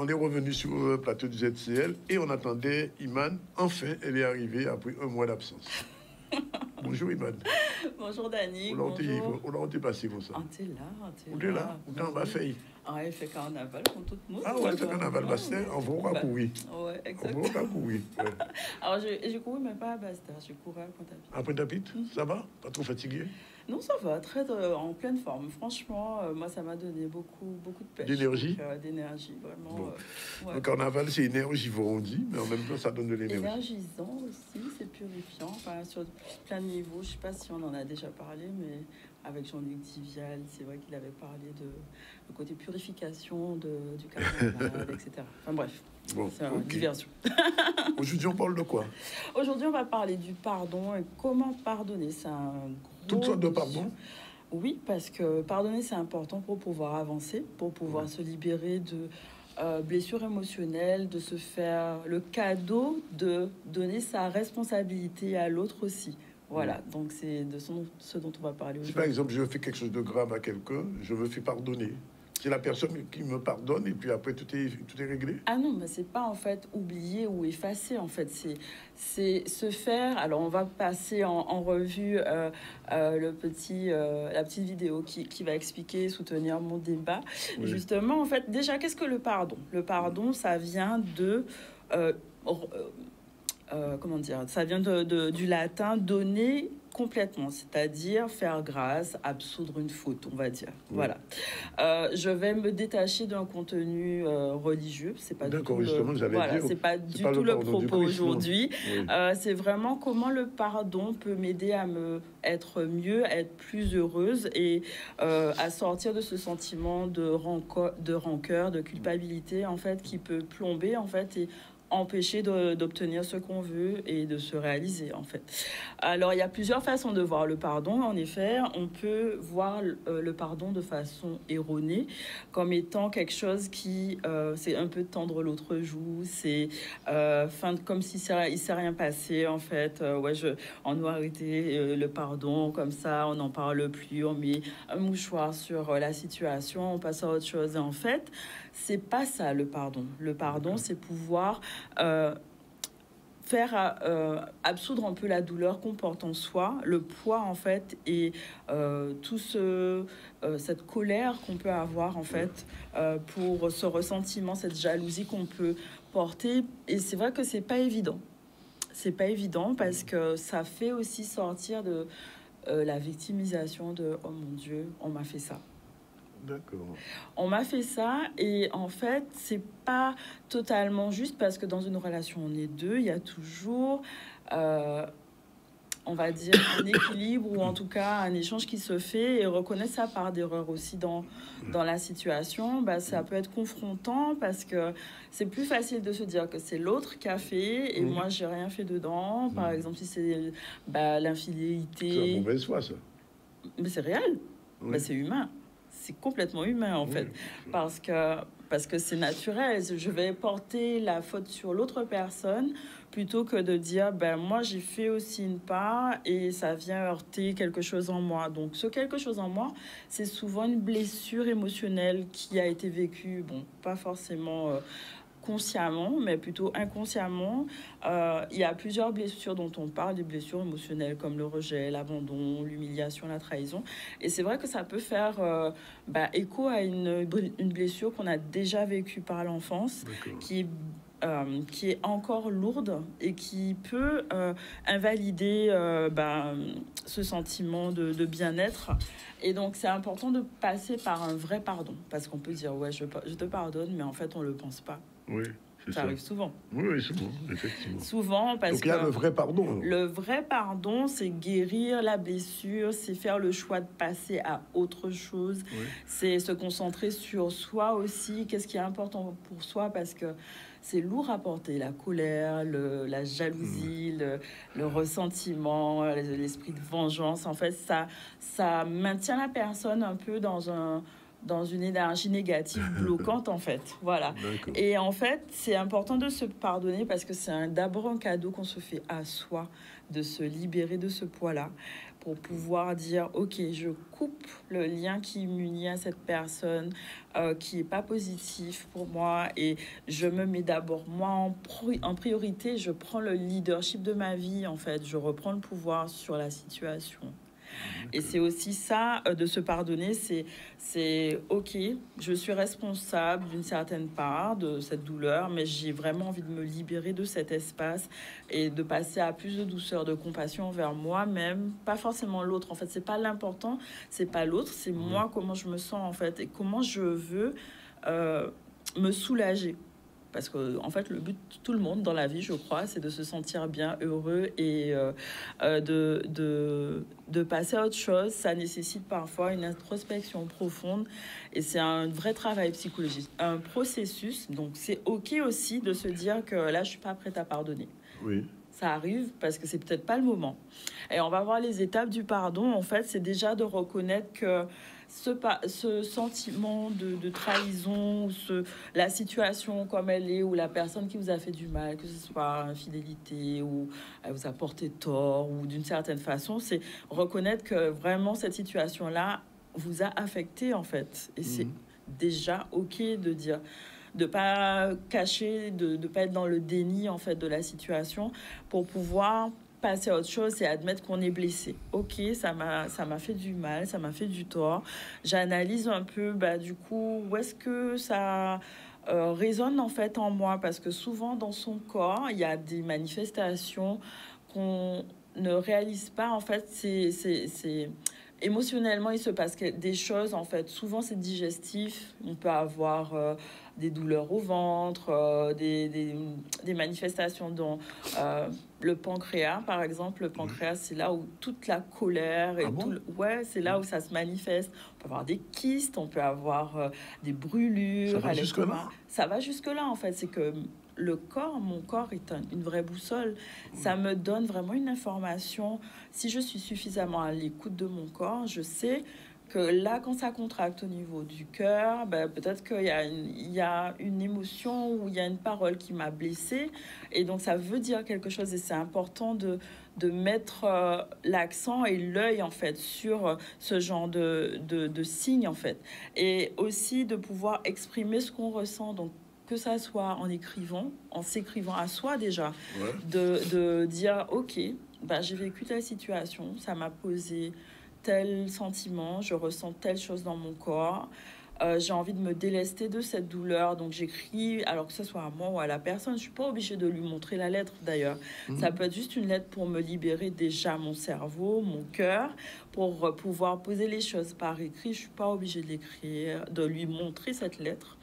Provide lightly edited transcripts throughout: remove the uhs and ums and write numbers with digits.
on est revenu sur le plateau du ZCL et on attendait Iman. Enfin, elle est arrivée après un mois d'absence. Bonjour Iman. Bonjour Dani. Bonjour. On t'a passé comme ça. T'es là, On est là. On est en bas fait. Ah, il fait carnaval comme tout le monde. Ah ouais, fait carnaval. On va courir. Ouais, exactement. On va courir. Alors, je courais, mais pas à Basta. Je courais à Pointe-à-Pitre. À Pointe-à-Pitre, ça va? Pas trop fatigué? Non, ça va, en pleine forme. Franchement, moi, ça m'a donné beaucoup de pêche. D'énergie? D'énergie, vraiment. Bon. Ouais. Le carnaval, c'est énergivore, on dit, mais en même temps, ça donne de l'énergie. Énergisant aussi, c'est purifiant, enfin, sur plein de niveaux. Je ne sais pas si on en a déjà parlé, mais avec Jean-Luc Divial, c'est vrai qu'il avait parlé du côté purification du carnaval, etc. Enfin bref, bon, c'est une diversion. Aujourd'hui, on parle de quoi? Aujourd'hui, on va parler du pardon et comment pardonner. C'est un toutes sortes de pardon? Oui, parce que pardonner, c'est important pour pouvoir avancer, pour pouvoir se libérer de blessures émotionnelles, de se faire le cadeau de donner sa responsabilité à l'autre aussi. Voilà, donc c'est de ce dont on va parler aujourd'hui. Si par exemple, je fais quelque chose de grave à quelqu'un, je me fais pardonner. C'est la personne qui me pardonne et puis après tout est réglé? Ah non, mais c'est pas en fait oublier ou effacer, en fait. C'est se faire... Alors, on va passer en revue la petite vidéo qui va expliquer, soutenir mon débat. Oui. Justement, en fait, déjà, qu'est-ce que le pardon? Le pardon, ça vient de... comment dire? Ça vient du latin « donner » complètement, c'est-à-dire faire grâce, absoudre une faute, on va dire. Oui. Voilà. Je vais me détacher d'un contenu religieux. C'est pas du tout c'est pas du tout le propos aujourd'hui. Oui. C'est vraiment comment le pardon peut m'aider à être mieux, à être plus heureuse et à sortir de ce sentiment de rancœur, de culpabilité en fait qui peut plomber en fait et empêcher d'obtenir ce qu'on veut et de se réaliser, en fait. Alors, il y a plusieurs façons de voir le pardon. En effet, on peut voir le pardon de façon erronée, comme étant quelque chose qui, c'est un peu tendre l'autre joue, c'est comme si il s'est rien passé, en fait. On doit arrêter le pardon, comme ça, on n'en parle plus, on met un mouchoir sur la situation, on passe à autre chose. Et en fait, c'est pas ça, le pardon. Le pardon, c'est pouvoir faire absoudre un peu la douleur qu'on porte en soi, le poids en fait et tout cette colère qu'on peut avoir en fait pour ce ressentiment, cette jalousie qu'on peut porter. Et c'est vrai que c'est pas évident. C'est pas évident parce que ça fait aussi sortir de la victimisation de « oh mon Dieu, on m'a fait ça ». D'accord. On m'a fait ça et en fait, c'est pas totalement juste parce que dans une relation, on est deux, il y a toujours, on va dire, un équilibre ou en tout cas un échange qui se fait et reconnaître sa part d'erreur aussi dans la situation, ça peut être confrontant parce que c'est plus facile de se dire que c'est l'autre qui a fait et moi, j'ai rien fait dedans. Par exemple, si c'est l'infidélité... C'est la mauvaise foi, ça. Mais c'est réel, c'est humain. C'est complètement humain, en fait, parce que c'est naturel. Je vais porter la faute sur l'autre personne plutôt que de dire, moi, j'ai fait aussi une part et ça vient heurter quelque chose en moi. Donc, ce quelque chose en moi, c'est souvent une blessure émotionnelle qui a été vécue, pas forcément... consciemment, mais plutôt inconsciemment. Il y a plusieurs blessures dont on parle, des blessures émotionnelles comme le rejet, l'abandon, l'humiliation, la trahison. Et c'est vrai que ça peut faire écho à une blessure qu'on a déjà vécue par l'enfance, qui est encore lourde et qui peut invalider ce sentiment de bien-être. Et donc, c'est important de passer par un vrai pardon. Parce qu'on peut dire, je te pardonne, mais en fait, on ne le pense pas. Oui, ça arrive souvent. Oui, souvent, effectivement. Souvent, parce donc, il y a le vrai pardon. Alors. Le vrai pardon, c'est guérir la blessure, c'est faire le choix de passer à autre chose. Oui. C'est se concentrer sur soi aussi. Qu'est-ce qui est important pour soi? Parce que c'est lourd à porter, la colère, la jalousie, le ressentiment, l'esprit de vengeance. En fait, ça maintient la personne un peu dans dans une énergie négative bloquante, en fait. Voilà. Et en fait, c'est important de se pardonner parce que c'est d'abord un cadeau qu'on se fait à soi, de se libérer de ce poids-là, pour pouvoir dire, OK, je coupe le lien qui m'unit à cette personne, qui n'est pas positif pour moi, et je me mets d'abord moi en priorité, je prends le leadership de ma vie, en fait, je reprends le pouvoir sur la situation. Et c'est aussi ça, de se pardonner, c'est OK, je suis responsable d'une certaine part de cette douleur, mais j'ai vraiment envie de me libérer de cet espace et de passer à plus de douceur, de compassion envers moi-même, pas forcément l'autre. En fait, c'est pas l'important, c'est pas l'autre, c'est moi, comment je me sens, en fait, et comment je veux me soulager. Parce que, en fait, le but de tout le monde dans la vie, je crois, c'est de se sentir bien, heureux et de passer à autre chose. Ça nécessite parfois une introspection profonde et c'est un vrai travail psychologique, un processus. Donc, c'est OK aussi de se dire que là, je suis pas prête à pardonner. Oui. Ça arrive parce que c'est peut-être pas le moment. Et on va voir les étapes du pardon. En fait, c'est déjà de reconnaître que ce sentiment de trahison, la situation comme elle est, ou la personne qui vous a fait du mal, que ce soit infidélité ou elle vous a porté tort, ou d'une certaine façon, c'est reconnaître que vraiment cette situation-là vous a affecté, en fait. Et c'est déjà OK de dire, de pas cacher, de pas être dans le déni, en fait, de la situation, pour pouvoir passer à autre chose et admettre qu'on est blessé. OK, ça m'a fait du mal, ça m'a fait du tort. J'analyse un peu, du coup, où est-ce que ça résonne, en fait, en moi, parce que souvent, dans son corps, il y a des manifestations qu'on ne réalise pas, en fait. C'est émotionnellement, il se passe des choses, en fait. Souvent, c'est digestif. On peut avoir des douleurs au ventre, des manifestations dans le pancréas, par exemple. Le pancréas, c'est là où toute la colère et c'est là où ça se manifeste. On peut avoir des kystes, on peut avoir des brûlures. Ça va jusque-là ? Ça va jusque-là, en fait. C'est que le corps, mon corps est une vraie boussole. Ça me donne vraiment une information. Si je suis suffisamment à l'écoute de mon corps, je sais que là, quand ça contracte au niveau du cœur, peut-être qu'il y a une émotion ou il y a une parole qui m'a blessée. Et donc, ça veut dire quelque chose. Et c'est important de mettre l'accent et l'œil, en fait, sur ce genre de signes, en fait. Et aussi de pouvoir exprimer ce qu'on ressent. Donc, que ça soit en s'écrivant à soi déjà, de dire, OK, j'ai vécu telle situation, ça m'a posé tel sentiment, je ressens telle chose dans mon corps, j'ai envie de me délester de cette douleur, donc j'écris, alors que ce soit à moi ou à la personne, je suis pas obligée de lui montrer la lettre d'ailleurs. Ça peut être juste une lettre pour me libérer déjà mon cerveau, mon cœur, pour pouvoir poser les choses par écrit. Je suis pas obligée de l'écrire, de lui montrer cette lettre.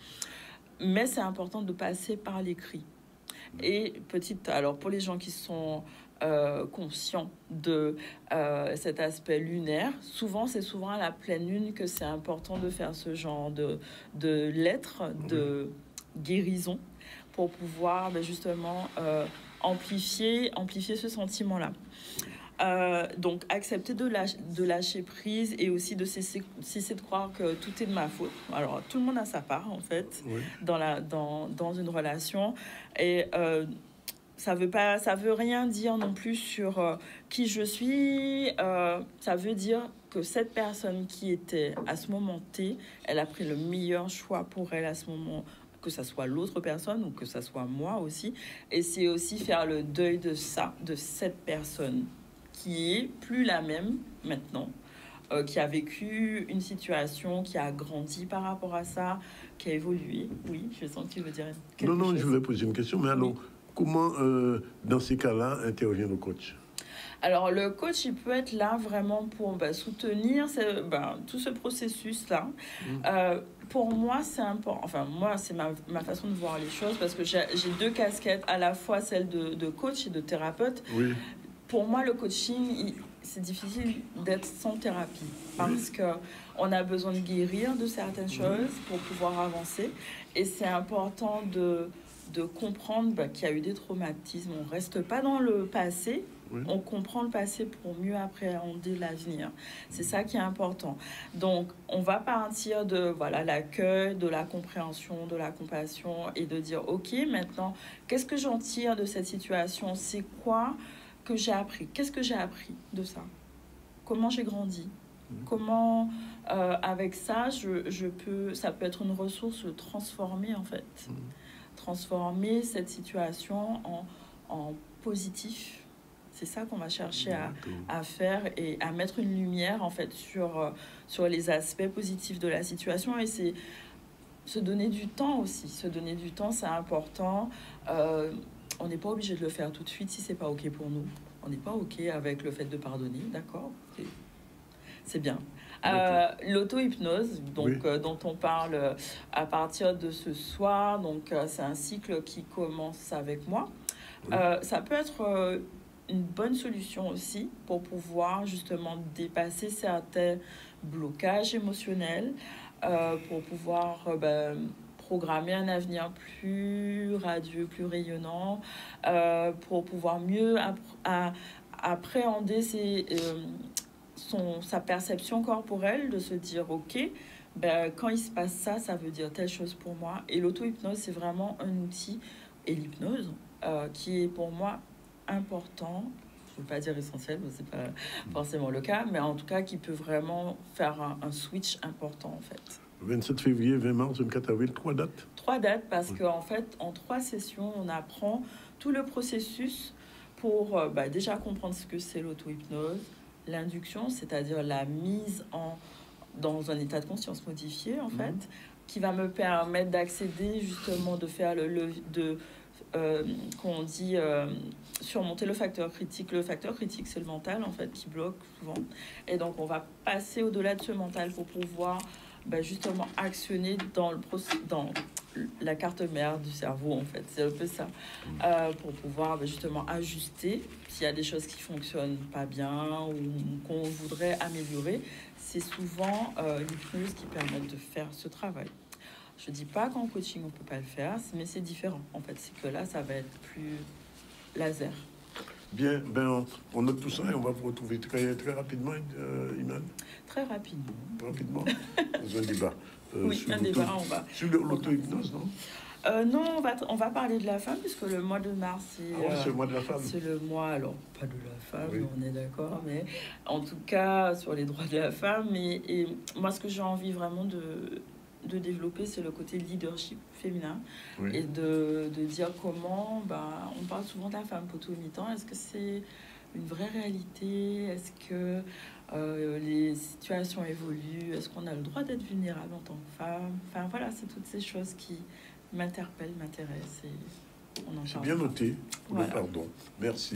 Mais c'est important de passer par l'écrit. Et alors pour les gens qui sont conscients de cet aspect lunaire, c'est souvent à la pleine lune que c'est important de faire ce genre de lettres, de guérison, pour pouvoir justement amplifier ce sentiment-là. Donc accepter de lâcher prise et aussi de cesser de croire que tout est de ma faute. Alors tout le monde a sa part, en fait, dans une relation, et ça veut rien dire non plus sur qui je suis. Ça veut dire que cette personne qui était à ce moment T, elle a pris le meilleur choix pour elle à ce moment, que ça soit l'autre personne ou que ça soit moi aussi. Et c'est aussi faire le deuil de cette personne qui est plus la même maintenant, qui a vécu une situation, qui a grandi par rapport à ça, qui a évolué. Oui, je sens que tu veux dire quelque chose. Non, je voulais poser une question, mais alors, comment, dans ces cas-là, intervient le coach ? Alors, le coach, il peut être là vraiment pour soutenir tout ce processus-là. Pour moi, c'est important. Enfin, moi, c'est ma façon de voir les choses, parce que j'ai deux casquettes, à la fois celle de coach et de thérapeute. Oui. Pour moi, le coaching, c'est difficile d'être sans thérapie, parce qu'on a besoin de guérir de certaines choses pour pouvoir avancer. Et c'est important de comprendre qu'il y a eu des traumatismes. On ne reste pas dans le passé, Oui. On comprend le passé pour mieux appréhender l'avenir. C'est ça qui est important. Donc, on va partir de voilà l'accueil, de la compréhension, de la compassion et de dire, OK, maintenant, qu'est-ce que j'en tire de cette situation? C'est quoi que j'ai appris? Qu'est-ce que j'ai appris de ça? Comment j'ai grandi? Comment, avec ça, ça peut être une ressource transformée, en fait. Transformer cette situation en positif. C'est ça qu'on va chercher à faire et à mettre une lumière, en fait, sur les aspects positifs de la situation. Et c'est se donner du temps aussi. Se donner du temps, c'est important. On n'est pas obligé de le faire tout de suite si c'est pas OK pour nous. On n'est pas OK avec le fait de pardonner, d'accord? C'est bien. L'auto-hypnose, donc, Oui. dont on parle à partir de ce soir, donc c'est un cycle qui commence avec moi. Oui. Ça peut être une bonne solution aussi pour pouvoir justement dépasser certains blocages émotionnels, pour pouvoir programmer un avenir plus radieux, plus rayonnant, pour pouvoir mieux appréhender sa perception corporelle, de se dire, OK, quand il se passe ça, ça veut dire telle chose pour moi. Et l'auto-hypnose, c'est vraiment un outil, et l'hypnose, qui est pour moi important. Je ne veux pas dire essentiel, ce n'est pas forcément le cas, mais en tout cas qui peut vraiment faire un switch important, en fait. 27 février, 20 mars, 24 avril, 3 dates. 3 dates, parce qu'en fait, en 3 sessions, on apprend tout le processus pour déjà comprendre ce que c'est l'auto-hypnose, l'induction, c'est-à-dire la mise dans un état de conscience modifié, en fait, qui va me permettre d'accéder, justement, de faire qu'on dit surmonter le facteur critique. Le facteur critique, c'est le mental, en fait, qui bloque souvent. Et donc, on va passer au-delà de ce mental pour pouvoir justement actionner dans la carte mère du cerveau, en fait. C'est un peu ça. Pour pouvoir justement ajuster s'il y a des choses qui fonctionnent pas bien ou qu'on voudrait améliorer. C'est souvent l'hypnose qui permet de faire ce travail. Je dis pas qu'en coaching on peut pas le faire, mais c'est différent. En fait, c'est que là, ça va être plus laser. Bien, on note tout ça et on va vous retrouver très, très rapidement, Iman. Très rapidement. Rapidement. Dans un débat. Oui, un débat, on va. Sur l'auto-hypnose, non? Non, on va parler de la femme, puisque le mois de mars, c'est le mois de la femme. C'est le mois, alors, pas de la femme, Oui. on est d'accord, mais en tout cas, sur les droits de la femme. Et moi, ce que j'ai envie vraiment de développer, c'est le côté leadership féminin. Oui. Et de dire comment, on parle souvent de la femme poteau-mitant. Est-ce que c'est une vraie réalité? Est-ce que les situations évoluent? Est-ce qu'on a le droit d'être vulnérable en tant que femme? Enfin, voilà, c'est toutes ces choses qui m'interpellent, m'intéressent. Et on en C'est parle. bien noté pour Voilà. le pardon. Merci.